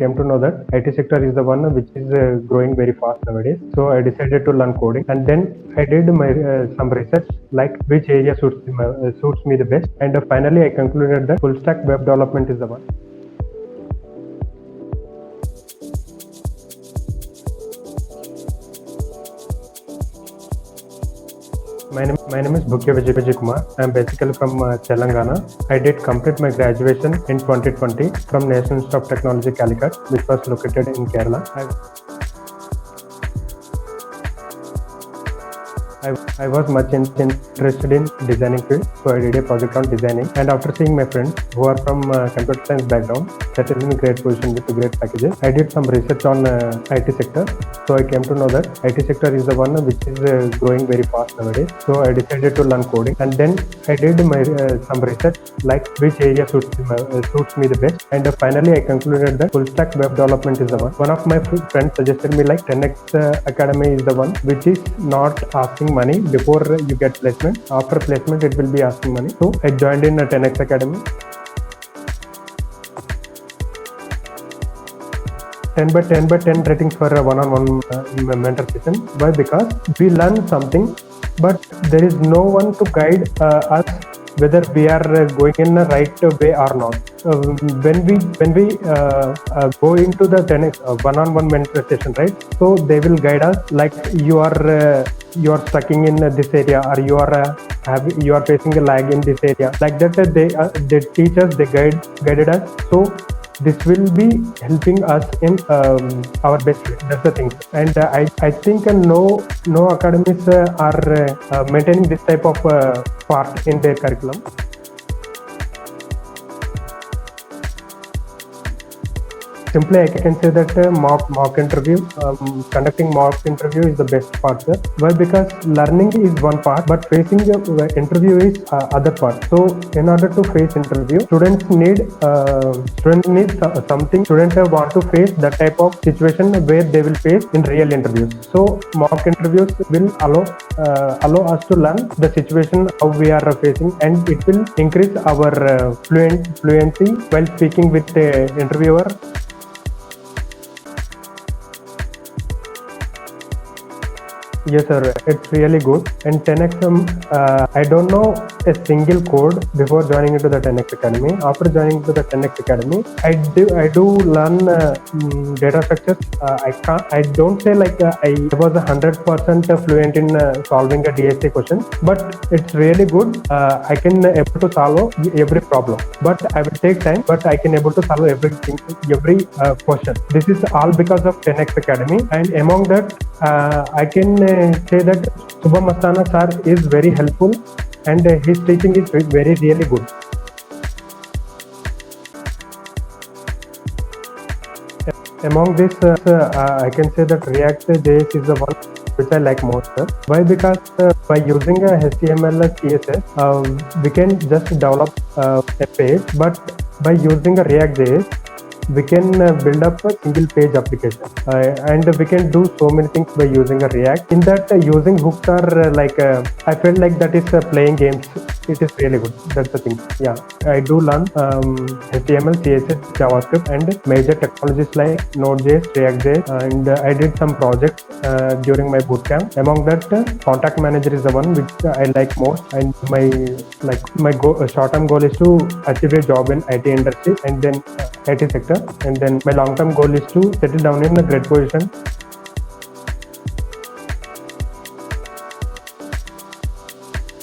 came to know that IT sector is the one which is growing very fast nowadays. So I decided to learn coding, and then I did my some research like which area suits me the best, and finally I concluded that full stack web development is the one. My name is Bhukya Vijay. I am basically from Telangana. I did complete my graduation in 2020 from National Institute of Technology, Calicut, which was located in Kerala. I was much interested in designing field, so I did a project on designing. And after seeing my friends who are from computer science background, settled in a great position with great packages, I did some research on IT sector. So I came to know that IT sector is the one which is growing very fast nowadays. So I decided to learn coding, and then I did my some research like which area suits me the best. And finally I concluded that full stack web development is the one. One of my friends suggested me like 10x Academy is the one which is not asking money before you get placement. After placement it will be asking money. So I joined in a 10x Academy. 10/10 ratings for a one-on-one mentor session. Why? Because we learn something, but there is no one to guide us whether we are going in the right way or not. When we go into the 10x one-on-one mentor session, right? So they will guide us like you are stuck in this area, or you are facing a lag in this area. Like that, they teach us, they guided us. So this will be helping us in our best way. That's the thing. And I think no academies are maintaining this type of part in their curriculum. Simply, I can say that mock interview, conducting mock interview is the best part, sir. Why? Because learning is one part, but facing the interview is other part. So, in order to face interview, students need something. Students want to face that type of situation where they will face in real interviews. So, mock interviews will allow us to learn the situation how we are facing, and it will increase our fluency while speaking with the interviewer. Yes, sir. It's really good. And 10x, I don't know a single code before joining into the 10x Academy. After joining into the 10x Academy, I do learn data structures. I don't say like I was 100% fluent in solving a DSA question, but it's really good. I can able to solve every problem, but I will take time. But I can able to solve everything, every question. This is all because of 10x Academy, and among that, I can say that Subham Astana sir is very helpful, and his teaching is really good. Among this, I can say that React.js is the one which I like most. Why? Because by using a HTML and CSS, we can just develop a page, but by using a React.js, we can build up a single page application, and we can do so many things by using a React. In that, using hooks are I felt like that is playing games. It is really good. That's the thing. Yeah, I do learn HTML, CSS, JavaScript, and major technologies like Node.js, React.js, and I did some projects during my bootcamp. Among that, Contact Manager is the one which I like most, and my short-term goal is to achieve a job in IT industry, and then IT sector, and then my long-term goal is to settle down in a great position